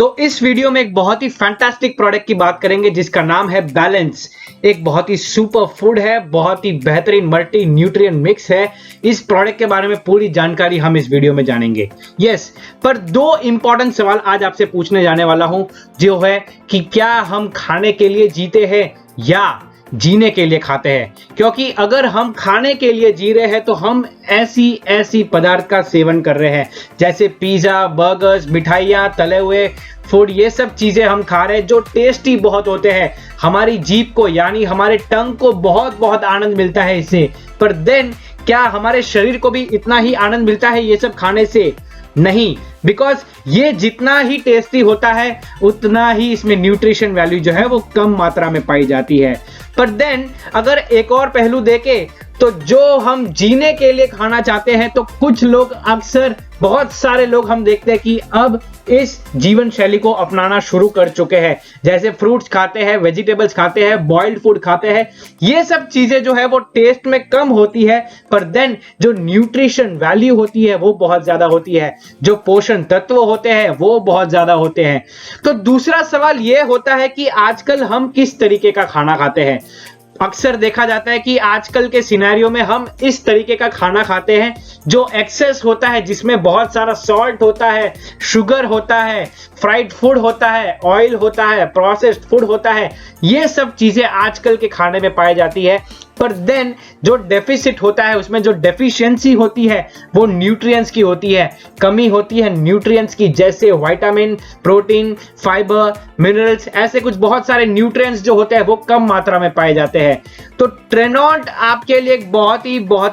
तो इस वीडियो में एक बहुत ही फैंटास्टिक प्रोडक्ट की बात करेंगे जिसका नाम है बैलेंस। एक बहुत ही सुपर फूड है, बहुत ही बेहतरीन मल्टी न्यूट्रिएंट मिक्स है। इस प्रोडक्ट के बारे में पूरी जानकारी हम इस वीडियो में जानेंगे। यस, पर दो इंपॉर्टेंट सवाल आज आपसे पूछने जाने वाला हूं, जो है कि क्या हम खाने के लिए जीते हैं या जीने के लिए खाते हैं। क्योंकि अगर हम खाने के लिए जी रहे हैं तो हम ऐसी पदार्थ का सेवन कर रहे हैं, जैसे पिज्जा, बर्गर्स, मिठाइयाँ, तले हुए फूड, ये सब चीजें हम खा रहे हैं जो टेस्टी बहुत होते हैं। हमारी जीभ को यानी हमारे टंग को बहुत आनंद मिलता है इससे। पर देन क्या हमारे शरीर को भी इतना ही आनंद मिलता है ये सब खाने से? नहीं, बिकॉज ये जितना ही टेस्टी होता है उतना ही इसमें न्यूट्रिशन वैल्यू जो है वो कम मात्रा में पाई जाती है। पर देन अगर एक और पहलू देखें तो जो हम जीने के लिए खाना चाहते हैं, तो कुछ लोग अक्सर, बहुत सारे लोग हम देखते हैं कि अब इस जीवन शैली को अपनाना शुरू कर चुके हैं। जैसे फ्रूट्स खाते हैं, वेजिटेबल्स खाते हैं, बॉइल्ड फूड खाते हैं। ये सब चीजें जो है वो टेस्ट में कम होती है, पर देन जो न्यूट्रिशन वैल्यू होती है वो बहुत ज्यादा होती है, जो पोषण तत्व होते हैं वो बहुत ज्यादा होते हैं। तो दूसरा सवाल ये होता है कि आजकल हम किस तरीके का खाना खाते हैं। अक्सर देखा जाता है कि आजकल के सिनेरियो में हम इस तरीके का खाना खाते हैं जो एक्सेस होता है, जिसमें बहुत सारा सॉल्ट होता है, शुगर होता है, फ्राइड फूड होता है, ऑयल होता है, प्रोसेस्ड फूड होता है। ये सब चीजें आजकल के खाने में पाई जाती है। पर देन जो डेफिसिट होता है, उसमें जो डेफिशिएंसी होती है वो न्यूट्रिएंट्स की होती है, कमी होती है न्यूट्रिएंट्स की, जैसे विटामिन, प्रोटीन, फाइबर, मिनरल्स, ऐसे कुछ बहुत सारे न्यूट्रिएंट्स जो होते हैं वो कम मात्रा में पाए जाते हैं। तो ट्रेनॉन्ट आपके लिए एक बहुत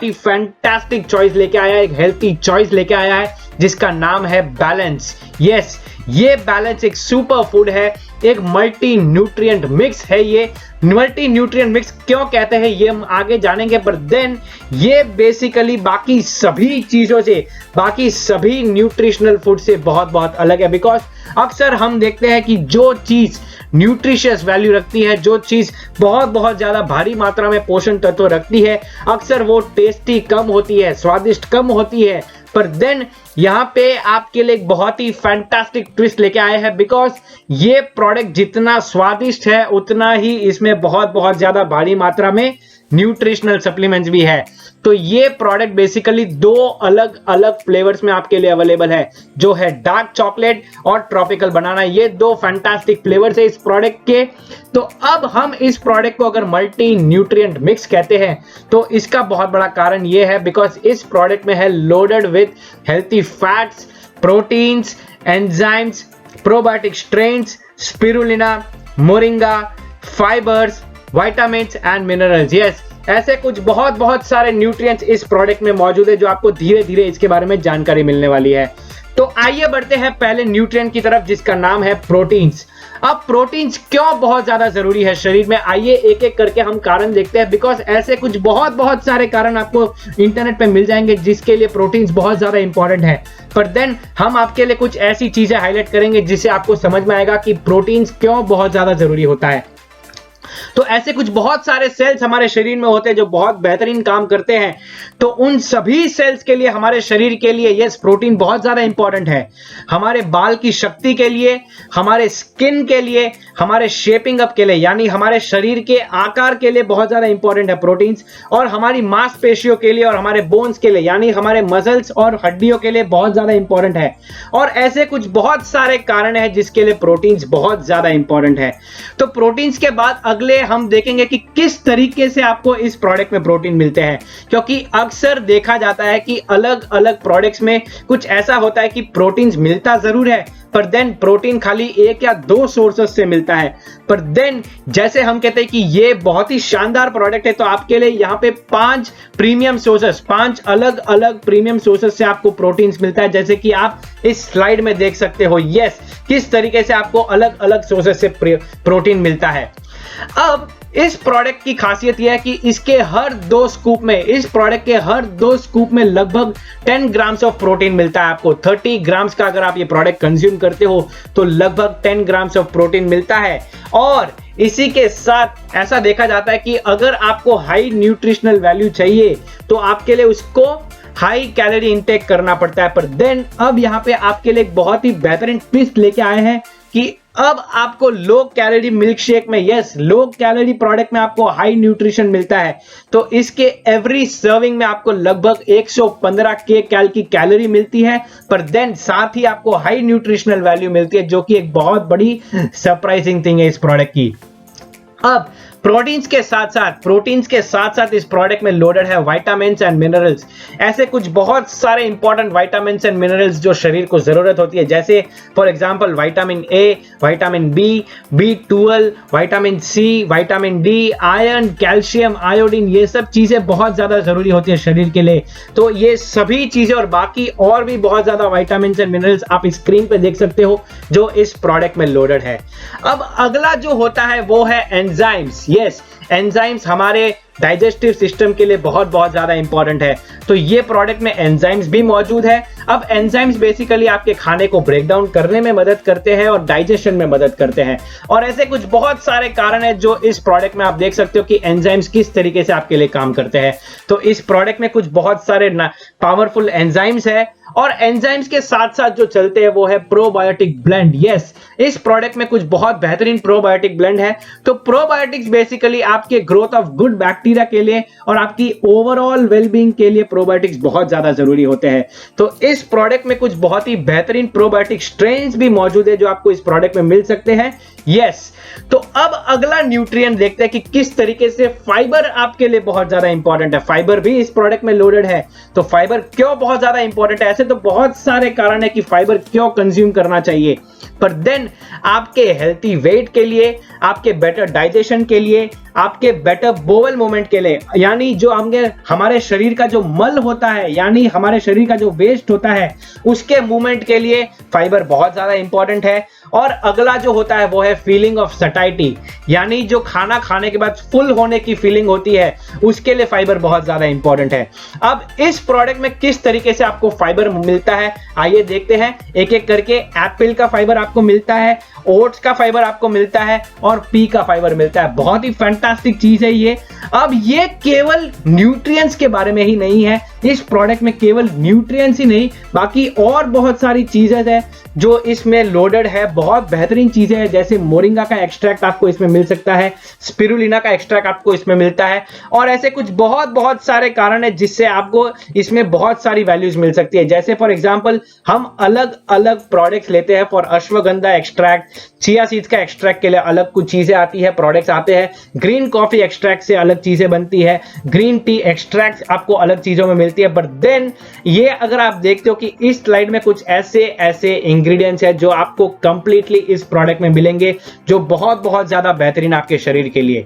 ही फैंटास्टिक चॉइस लेके आया है, एक हेल्थी चॉइस लेके आया है जिसका नाम है बैलेंस। यस, ये बैलेंस एक सुपर फूड है, एक मल्टी न्यूट्रिएंट मिक्स है। ये मल्टी न्यूट्रिएंट मिक्स क्यों कहते हैं ये हम आगे जानेंगे। पर देन ये बेसिकली बाकी सभी चीजों से, बाकी सभी न्यूट्रिशनल फूड से बहुत अलग है। बिकॉज अक्सर हम देखते हैं कि जो चीज न्यूट्रिशियस वैल्यू रखती है, जो चीज बहुत ज्यादा भारी मात्रा में पोषण तत्व रखती है, अक्सर वो टेस्टी कम होती है, स्वादिष्ट कम होती है। पर देन यहां पे आपके लिए एक बहुत ही फैंटास्टिक ट्विस्ट लेके आए हैं, बिकॉज ये प्रोडक्ट जितना स्वादिष्ट है उतना ही इसमें बहुत ज्यादा भारी मात्रा में न्यूट्रिशनल सप्लीमेंट्स भी है। तो ये प्रोडक्ट बेसिकली दो अलग फ्लेवर्स में आपके लिए अवेलेबल है, जो है डार्क चॉकलेट और ट्रॉपिकल बनाना। ये दो फैंटास्टिक फ्लेवर्स है इस प्रोडक्ट के। तो अब हम इस प्रोडक्ट को अगर मल्टी न्यूट्रिएंट मिक्स कहते हैं तो इसका बहुत बड़ा कारण ये है बिकॉज इस प्रोडक्ट में है loaded with healthy fats, proteins, enzymes, probiotic strains, spirulina, moringa, fibres, vitamins and minerals. Yes, ऐसे कुछ बहुत सारे न्यूट्रिएंट्स इस प्रोडक्ट में मौजूद है जो आपको धीरे धीरे इसके बारे में जानकारी मिलने वाली है। तो आइए बढ़ते हैं पहले न्यूट्रिएंट की तरफ, जिसका नाम है प्रोटीन्स। अब प्रोटीन्स क्यों बहुत ज्यादा जरूरी है शरीर में, आइए एक एक करके हम कारण देखते हैं। बिकॉज ऐसे कुछ बहुत सारे कारण आपको इंटरनेट पे मिल जाएंगे जिसके लिए प्रोटीन्स बहुत ज्यादा इंपॉर्टेंट है। पर देन हम आपके लिए कुछ ऐसी चीजें हाईलाइट करेंगे जिससे आपको समझ में आएगा कि प्रोटीन्स क्यों बहुत ज्यादा जरूरी होता है। तो ऐसे कुछ बहुत सारे सेल्स हमारे शरीर में होते हैं जो बहुत बेहतरीन काम करते हैं। तो उन सभी सेल्स के लिए, हमारे शरीर के लिए, यस, प्रोटीन बहुत ज्यादा इंपॉर्टेंट है। हमारे बाल की शक्ति के लिए, हमारे स्किन के लिए, हमारे शेपिंग अप के लिए, यानी हमारे शरीर के आकार के लिए बहुत ज्यादा इंपॉर्टेंट है प्रोटीन्स। और हमारी मांसपेशियों के लिए और हमारे बोन्स के लिए, यानी हमारे मसल्स और हड्डियों के लिए बहुत ज्यादा इंपॉर्टेंट है। और ऐसे कुछ बहुत सारे कारण हैं जिसके लिए प्रोटीन्स बहुत ज्यादा इंपॉर्टेंट है। तो प्रोटीन्स के बाद अगले हम देखेंगे कि किस तरीके से आपको इस प्रोडक्ट में प्रोटीन मिलते हैं। क्योंकि अक्सर देखा जाता है कि अलग प्रोडक्ट्स में कुछ ऐसा होता है कि प्रोटीन्स मिलता जरूर है, पर देन प्रोटीन खाली एक या दो सोर्सेस से मिलता है। पर देन जैसे हम कहते हैं कि ये बहुत ही शानदार प्रोडक्ट है, तो आपके लिए यहाँ पे 5 प्रीमियम सोर्सेस, 5 अलग प्रीमियम सोर्सेस से आपको प्रोटीन्स मिलता है, जैसे कि आप इस स्लाइड में देख सकते हो। यस, किस तरीके से आपको अलग सोर्सेस से प्रोटीन मिलता है। अब इस प्रोडक्ट की खासियत यह है कि इसके हर 2 स्कूप में, इस प्रोडक्ट के हर 2 स्कूप में लगभग 10 ग्राम्स ऑफ प्रोटीन मिलता है आपको। 30 ग्राम्स का अगर आप ये प्रोडक्ट कंज्यूम करते हो तो लगभग 10 ग्राम्स ऑफ प्रोटीन मिलता है। और इसी के साथ ऐसा देखा जाता है कि अगर आपको हाई न्यूट्रिशनल वैल्यू चाहिए तो आपके लिए उसको हाई कैलोरी इंटेक करना पड़ता है। पर देन अब यहाँ पे आपके लिए एक बहुत ही बेहतरीन ट्विस्ट लेके आए हैं कि अब आपको लो कैलोरी मिल्क शेक में, यस, लो कैलोरी प्रोडक्ट में आपको हाई न्यूट्रिशन मिलता है। तो इसके एवरी सर्विंग में आपको लगभग 115 के कैल की कैलोरी मिलती है, पर देन साथ ही आपको हाई न्यूट्रिशनल वैल्यू मिलती है, जो कि एक बहुत बड़ी सरप्राइजिंग थिंग है इस प्रोडक्ट की। अब प्रोटीन्स के साथ साथ इस प्रोडक्ट में लोडेड है विटामिन्स एंड मिनरल्स। ऐसे कुछ बहुत सारे इंपॉर्टेंट विटामिन्स एंड मिनरल्स जो शरीर को जरूरत होती है, जैसे for example vitamin A, vitamin B, B12, vitamin C, vitamin D, iron, calcium, iodine, ये सब चीजें बहुत ज्यादा जरूरी होती है शरीर के लिए। तो ये सभी चीजें और बाकी और भी बहुत ज्यादा विटामिन्स एंड मिनरल्स आप स्क्रीन पे देख सकते हो जो इस प्रोडक्ट में लोडेड है। अब अगला जो होता है वो है एंजाइम्स। यस, एंजाइम्स हमारे डाइजेस्टिव सिस्टम के लिए बहुत ज्यादा इंपॉर्टेंट है, तो ये प्रोडक्ट में एंजाइम्स भी मौजूद है। अब एंजाइम्स बेसिकली आपके खाने को ब्रेक डाउन करने में मदद करते हैं और डाइजेशन में मदद करते हैं, और ऐसे कुछ बहुत सारे कारण हैं जो इस प्रोडक्ट में आप देख सकते हो कि एंजाइम्स किस तरीके से आपके लिए काम करते हैं। तो इस प्रोडक्ट में कुछ बहुत सारे पावरफुल एंजाइम्स है, और एंजाइम्स के साथ साथ जो चलते हैं वो है प्रोबायोटिक ब्लेंड। यस, इस प्रोडक्ट में कुछ बहुत बेहतरीन प्रोबायोटिक ब्लेंड है। तो प्रोबायोटिक्स बेसिकली आपके ग्रोथ ऑफ गुड बैक्टीरिया के लिए और आपकी ओवरऑल वेलबींग के लिए प्रोबायोटिक्स बहुत ज्यादा जरूरी होते हैं। तो इस प्रोडक्ट में कुछ बहुत ही बेहतरीन प्रोबायोटिक स्ट्रेन्स भी मौजूद है जो आपको इस प्रोडक्ट में मिल सकते हैं। यस, तो अब अगला न्यूट्रिएंट देखते हैं कि किस तरीके से फाइबर आपके लिए बहुत ज्यादा इंपॉर्टेंट है। फाइबर भी इस प्रोडक्ट में लोडेड है। तो फाइबर क्यों बहुत ज्यादा इंपॉर्टेंट है? ऐसे तो बहुत सारे कारण है कि फाइबर क्यों कंज्यूम करना चाहिए, पर देन आपके हेल्थी वेट के लिए, आपके बेटर डाइजेशन के लिए, आपके बेटर बोवल मूवमेंट के लिए, यानी जो हमारे शरीर का जो मल होता है, यानी हमारे शरीर का जो वेस्ट होता है, उसके मूवमेंट के लिए फाइबर बहुत ज्यादा इंपॉर्टेंट है। और अगला जो होता है वो है फीलिंग ऑफ सटाइटी, यानी जो खाना खाने के बाद फुल होने की फीलिंग होती है, उसके लिए फाइबर बहुत ज्यादा इंपॉर्टेंट है। अब इस प्रोडक्ट में किस तरीके से आपको फाइबर मिलता है, आइए देखते हैं एक एक करके। एप्पल का फाइबर आपको मिलता है, ओट्स का फाइबर आपको मिलता है, और पी का फाइबर मिलता है। बहुत ही फैंटास्टिक चीज है ये। अब ये केवल न्यूट्रिएंट्स के बारे में ही नहीं है, इस प्रोडक्ट में केवल न्यूट्रिएंट्स ही नहीं, बाकी और बहुत सारी चीजें हैं जो इसमें लोडेड है। बहुत बेहतरीन चीजें हैं, जैसे मोरिंगा का एक्सट्रैक्ट आपको इसमें मिल सकता है, स्पिरुलिना का एक्सट्रैक्ट आपको इसमें मिलता है, और ऐसे कुछ बहुत सारे कारण है जिससे आपको इसमें बहुत सारी वैल्यूज मिल सकती है। जैसे फॉर एग्जांपल हम अलग अलग प्रोडक्ट्स लेते हैं, for ashwagandha extract, chia seeds का एक्सट्रैक्ट के लिए अलग कुछ चीजें आती है, प्रोडक्ट्स आते हैं, ग्रीन कॉफी एक्सट्रैक्ट से अलग चीजें बनती है, ग्रीन टी एक्सट्रैक्ट आपको अलग चीजों में मिलती है। बट देन ये अगर आप देखते हो कि इस स्लाइड में कुछ ऐसे इंग्रेडिएंट्स है जो आपको कंप्लीटली इस प्रोडक्ट में मिलेंगे, जो बहुत ज्यादा बेहतरीन आपके शरीर के लिए।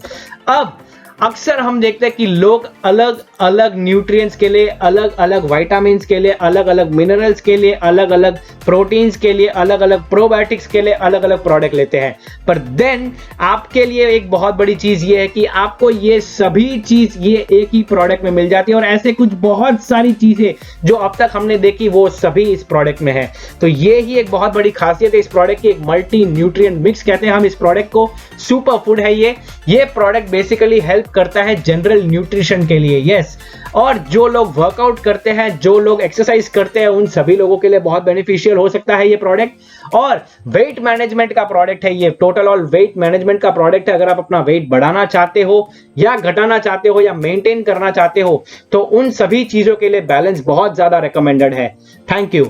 अब अक्सर हम देखते हैं कि लोग अलग अलग न्यूट्रिएंट्स के लिए, अलग अलग विटामिन्स के लिए, अलग अलग मिनरल्स के लिए, अलग अलग प्रोटीन्स के लिए, अलग अलग प्रोबायोटिक्स के लिए अलग अलग प्रोडक्ट लेते हैं। पर देन आपके लिए एक बहुत बड़ी चीज ये है कि आपको ये सभी चीज ये एक ही प्रोडक्ट में मिल जाती है, और ऐसे कुछ बहुत सारी चीजें जो अब तक हमने देखी वो सभी इस प्रोडक्ट में है। तो ये ही एक बहुत बड़ी खासियत है इस प्रोडक्ट की, एक मल्टी न्यूट्रिएंट मिक्स कहते हैं हम इस प्रोडक्ट को। सुपर फूड है ये प्रोडक्ट बेसिकली हेल्प करता है जनरल न्यूट्रिशन के लिए। यस, और जो लोग वर्कआउट करते हैं, जो लोग एक्सरसाइज करते हैं, उन सभी लोगों के लिए बहुत बेनिफिशियल हो सकता है ये प्रोडक्ट। और वेट मैनेजमेंट का प्रोडक्ट है ये, टोटल ऑल वेट मैनेजमेंट का प्रोडक्ट है। अगर आप अपना वेट बढ़ाना चाहते हो या घटाना चाहते हो या मेंटेन करना चाहते हो, तो उन सभी चीजों के लिए बैलेंस बहुत ज्यादा रिकमेंडेड है। Thank you.